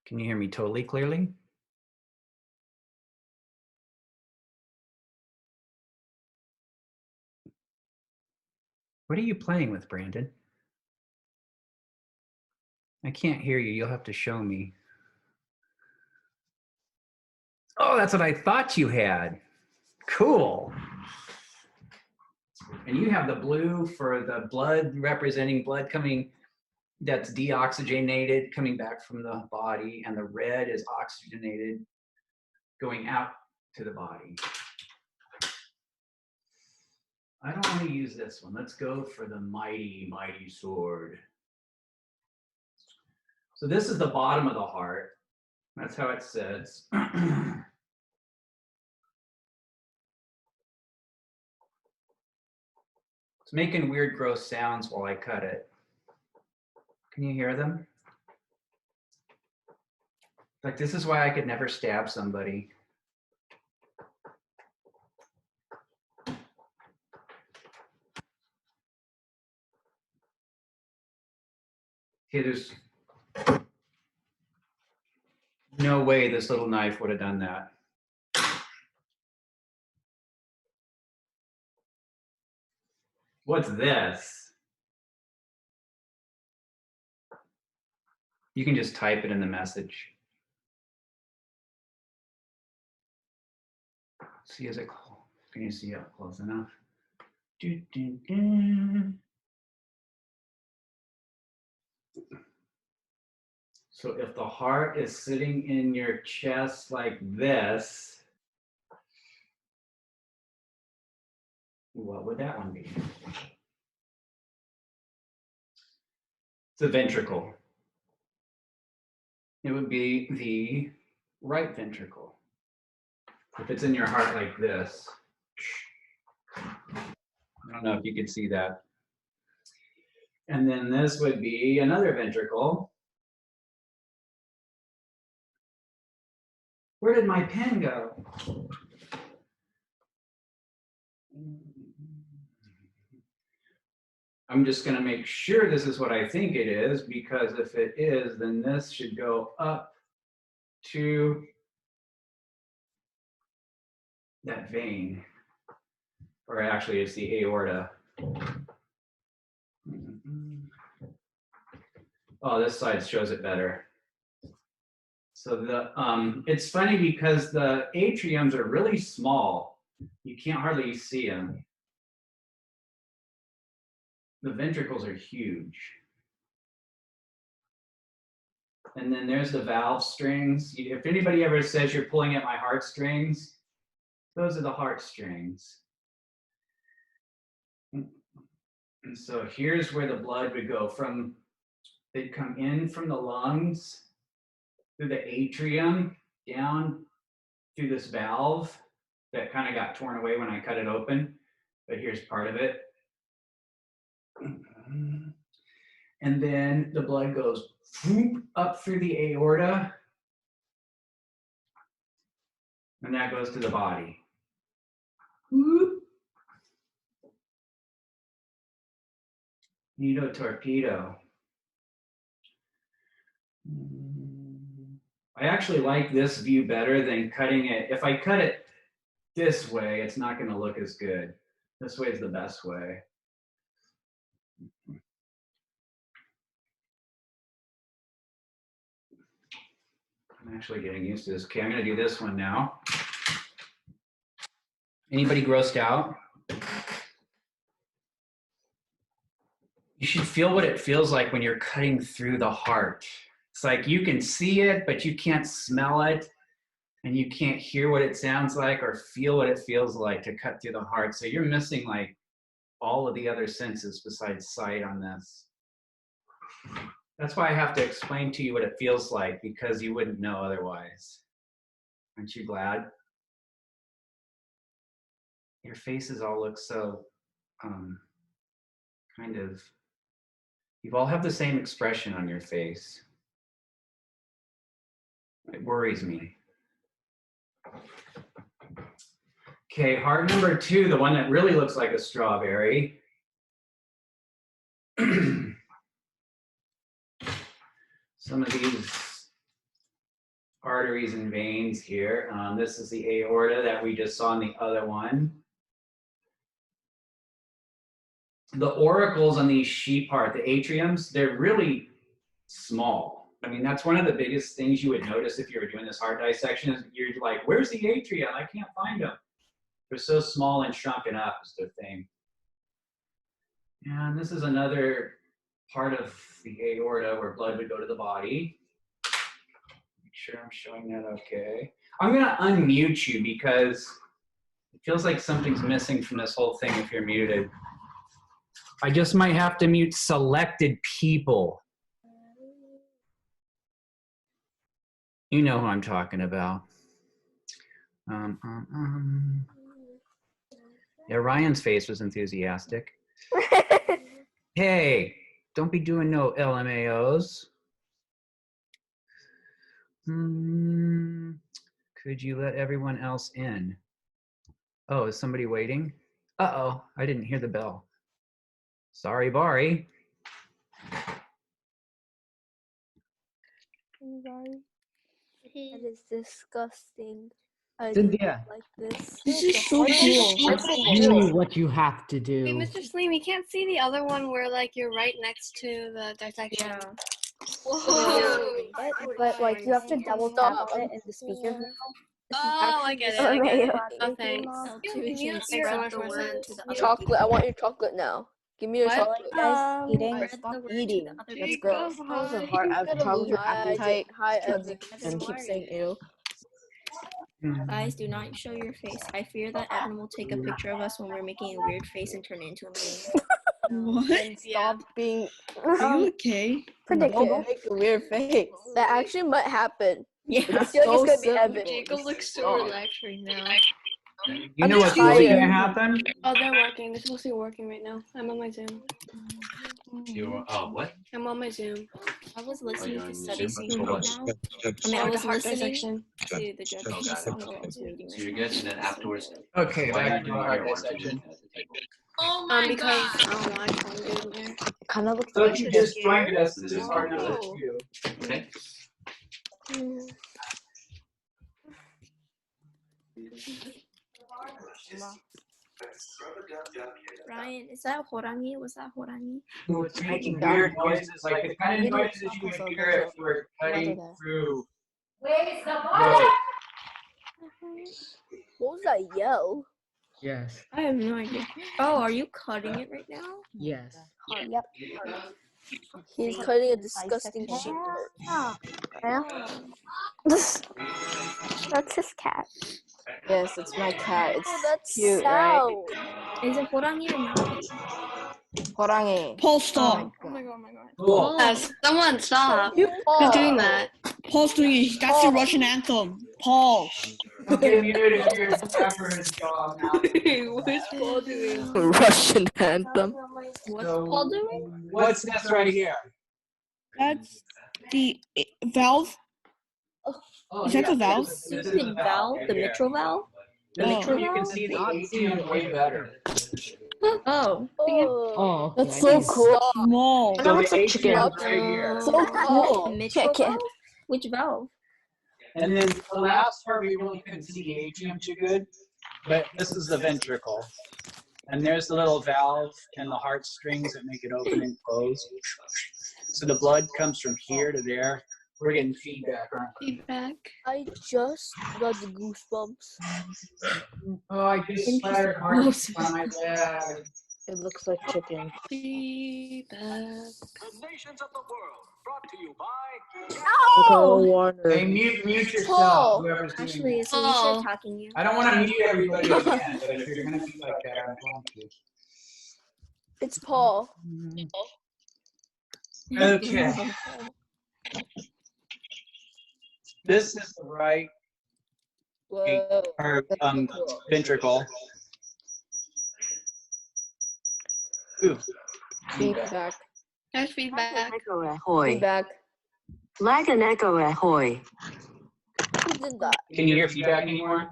Can you hear me totally clearly? What are you playing with, Brandon? I can't hear you. You'll have to show me. Oh, that's what I thought you had. Cool. And you have the blue for the blood, representing blood coming, that's deoxygenated, coming back from the body, and the red is oxygenated, going out to the body. I don't want to use this one. Let's go for the mighty, mighty sword. So this is the bottom of the heart. That's how it sits. It's making weird, gross sounds while I cut it. Can you hear them? Like, this is why I could never stab somebody. Okay, there's no way this little knife would have done that. What's this? You can just type it in the message. See, is it close? Can you see it close enough? So if the heart is sitting in your chest like this, what would that one be? It's a ventricle. It would be the right ventricle. If it's in your heart like this, I don't know if you can see that. And then this would be another ventricle. Where did my pen go? I'm just going to make sure this is what I think it is, because if it is, then this should go up to that vein, or actually it's the aorta. Oh, this side shows it better. So the it's funny because the atriums are really small. You can't hardly see them. The ventricles are huge. And then there's the valve strings. If anybody ever says you're pulling at my heartstrings, those are the heartstrings. And so here's where the blood would go from. They'd come in from the lungs, through the atrium, down through this valve that kind of got torn away when I cut it open, but here's part of it. And then the blood goes up through the aorta, and that goes to the body. Need a torpedo. I actually like this view better than cutting it. If I cut it this way, it's not going to look as good. This way is the best way. I'm actually getting used to this. Okay, I'm going to do this one now. Anybody grossed out? You should feel what it feels like when you're cutting through the heart. It's like you can see it, but you can't smell it, and you can't hear what it sounds like or feel what it feels like to cut through the heart. So you're missing like all of the other senses besides sight on this. That's why I have to explain to you what it feels like, because you wouldn't know otherwise. Aren't you glad? Your faces all look so kind of, you all have the same expression on your face. It worries me. Okay, heart number 2, the one that really looks like a strawberry. Some of these arteries and veins here. This is the aorta that we just saw in the other one. The auricles on these sheep heart, the atriums, they're really small. I mean, that's one of the biggest things you would notice if you were doing this heart dissection is you're like, where's the atrium? I can't find them. They're so small and shrunken up is the thing. And this is another part of the aorta where blood would go to the body. Make sure I'm showing that okay. I'm gonna unmute you because it feels like something's missing from this whole thing if you're muted. I just might have to mute selected people. You know who I'm talking about. Yeah, Ryan's face was enthusiastic. Hey, don't be doing no LMAOs. Could you let everyone else in? Oh, is somebody waiting? Uh-oh, I didn't hear the bell. Sorry, Bari. That is disgusting. I Cynthia, don't like this. This is so cool. do what you have to do. Wait, Mr. Slim, you can't see the other one where like you're right next to the dissection. Yeah. Whoa. But like you have to double tap on it in the speaker. Oh, I get it. I get it. Oh, thanks. Chocolate. I want your chocolate now. Give me your What? chocolate. Guys, Eating. stop eating. There Let's you go. go, How's Bobby. the heart? I've probably your appetite. Hi, And keep saying ew. Guys, do not show your face. I fear that Evan will take a picture of us when we're making a weird face and turn it into a meme. What? And stop being. Are you okay? Predictable. Don't make a weird face. That actually might happen. Yeah. I feel like it's gonna be Evan. Jacob looks so relaxed right now. You know what's really gonna happen? Oh, they're working. They're supposed to be working right now. I'm on my Zoom. Oh, what? I'm on my Zoom. I was listening to study Zoom? season right now. I mean, I The was heart listening dissection. to the judge. Oh, got it. I was waiting. So you're good, and then afterwards. Okay, why back did to you our want to dissection. at the table? Because I don't know, I just want to do it there. Kind of looks So like if you just joined us, this is No. our number 2. Okay. Ryan, is that horangi? Was that horangi? It's making weird noises, like the kind of noises you would hear if you were cutting through. What was that yell? Yes. I have no idea. Oh, are you cutting it right now? Yes. Yep. He's cutting a disgusting sheep heart. That's his cat. Yes, it's my cat. It's That's cute, sound. Is it horangi or not? Horangi. Paul, stop. Oh my god, Cool. Someone stop. You Who's doing that? Paul's doing it. That's the Russian anthem. Paul. Don't get muted if you're a rapper and job now. What's Paul doing? Russian anthem. What's So, Paul doing? What's this right here? That's the valve. Oh, Is that the valve? This is The valve? The here. mitral valve? This one you can see the atrium way better. Oh. Oh, That's so cool. Small. So looks the like chicken. atrium's right here. so cool. The mitral valve? Which valve? And then the last part, we really couldn't see the atrium too good, but this is the ventricle. And there's the little valve and the heart strings that make it open and close. So the blood comes from here to there. We're getting feedback, aren't we? Feedback. I just got the goosebumps. Oh, I just splattered hearts on my bag. It looks like chicken. Feedback. The nations of the world, brought to you by Nicole Warner. Hey, mute yourself, Paul. whoever's doing Actually, that. is Alicia attacking you? I don't want to mute everybody again, but if you're going to be like that, I'm going to. It's Paul. Okay. This is the right Whoa. or, ventricle. Ooh. Feedback. There's feedback. Feedback. Lag and echo ahoy. Who did that? Can you hear feedback anymore?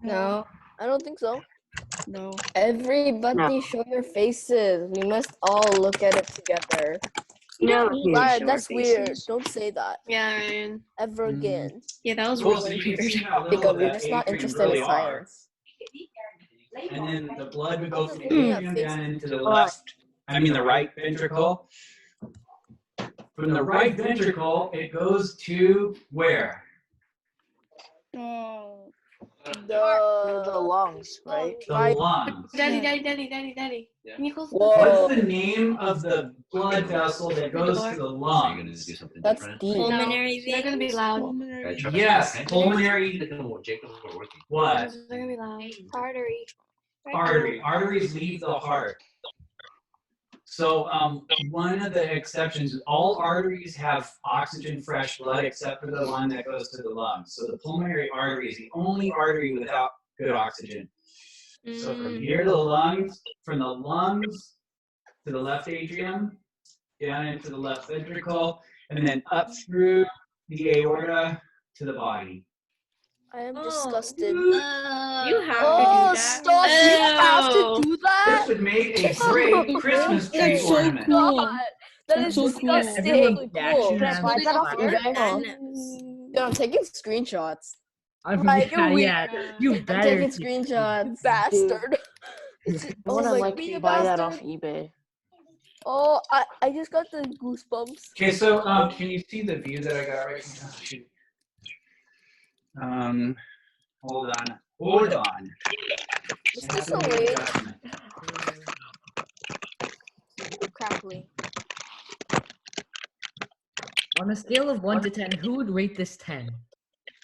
No. I don't think so. No. Everybody show your faces. We must all look at it together. No, Ryan, show that's our weird. faces. Don't say that Yeah, Ryan. ever again. Yeah, that was Well, so really you can see weird. how little Because the we're just not atrium interested in really are. science. And then the blood would go from the Yeah, atrium face- down into the left, the right ventricle. From the right ventricle, it goes to where? The lungs, right? The right. lungs. Daddy. Can you close the Whoa. What's the name of the blood vessel that goes to the So you're gonna lungs? do something That's different? deep. Pulmonary They're gonna be veins. loud. Yes, pulmonary. Jacob, we're working. What? They're gonna be loud. Artery. Artery. Arteries leave the heart. So one of the exceptions, all arteries have oxygen fresh blood except for the one that goes to the lungs. So the pulmonary artery is the only artery without good oxygen. So from here to the lungs, from the lungs to the left atrium, down into the left ventricle, and then up through the aorta to the body. I am Oh. disgusted. You have Oh, to do that. stop! You have to do This that. would make a great Christmas tree That's so ornament. cool. God, that That's is so cool. disgusting. Everyone Cool. Jackson Why is that off has eBay? Madness. Dude, I'm taking screenshots. Like, you're weird. You I'm better taking screenshots, bastard. I Oh wanna my like God, you buy that bastard. off eBay. Oh, I just got the goosebumps. Okay, so can you see the view that I got right now? Shoot. Hold on. Is I have this to a make way? adjustment. Crackly. On a scale of 1 to 10, who would rate this 10?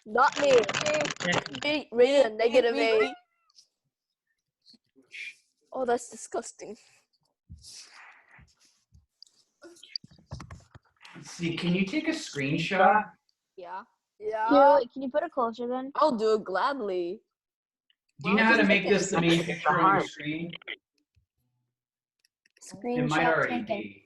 Not me. Rated a negative 8. Oh, that's disgusting. Let's see, can you take a screenshot? Yeah. Yeah. Can you put it closer then? I'll do it gladly. Do you know how to make this the main picture on your screen? It might Screenshot already taken. be.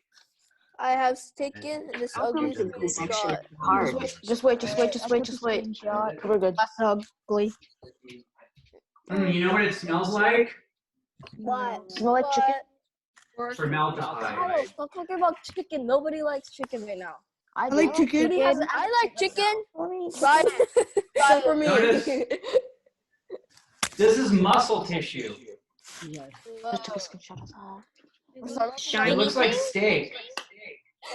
I have taken this ugly Welcome to the dissection screenshot. of the heart. Just wait. Screenshot. We're good. That's ugly. You know what it smells like? What? Smell like chicken? Formaldehyde. Kyle, stop talking about chicken. Nobody likes chicken right now. I like chicken. I like chicken. Try it. Try it for me. Notice this is muscle tissue. I took a screenshot of that. Shiny It looks like thing? steak.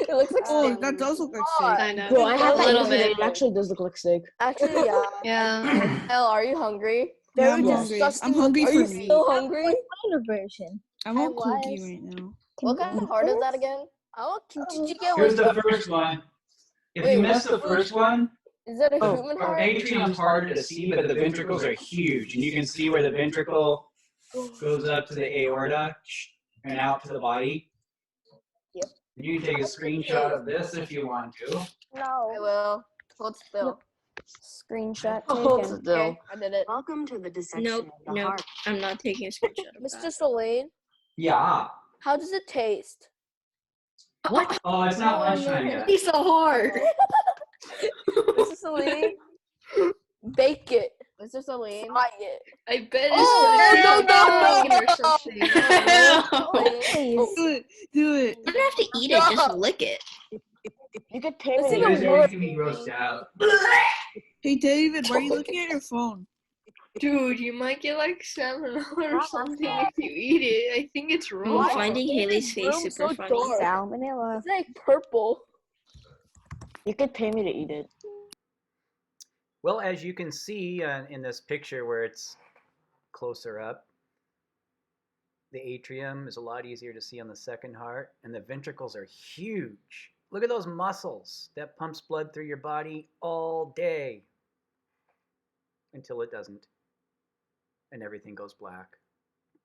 It looks like Oh, steak. that does look like steak. Kind of. Bro, I have a that little yesterday. bit. It actually does look like steak. Actually, yeah. Yeah. Hell, are you hungry? Yeah, I'm Very hungry. disgusting. I'm hungry Are for you meat. still hungry? Minor version. I want I cookie was. right now. What kind of heart is that again? I want kimchi chicken Here's with. the first one. If Wait, you missed the first one, Is that a Oh. human our heart? atrium's harder to see, but the ventricles are huge. And you can see where the ventricle goes up to the aorta and out to the body. Yep. And you can take a screenshot of this if you want to. I No. will. Hold still. Screenshot Hold taken. still. Okay, I did it. Welcome to the dissection Nope, of the nope. heart. I'm not taking a screenshot of Mr. that. Solane, Yeah. how does it taste? What? Oh, it's not lunchtime yet. He's so hard. Mr. Solane, bake it. Mr. Solane, fry it. I bet Oh, it's no, chicken or something. Please. Do it. Do it. You don't have to eat it, just lick it. You could pay That's me. You even guys are worse. making me grossed out. Hey, David, why are you looking at your phone? Dude, you might get like salmonella or something if you eat it. I think it's I'm raw. finding Haley's face room super so funny. dark? Salmonella. It's like purple. You could pay me to eat it. Well, as you can see in this picture where it's closer up, the atrium is a lot easier to see on the second heart, and the ventricles are huge. Look at those muscles that pumps blood through your body all day until it doesn't, and everything goes black.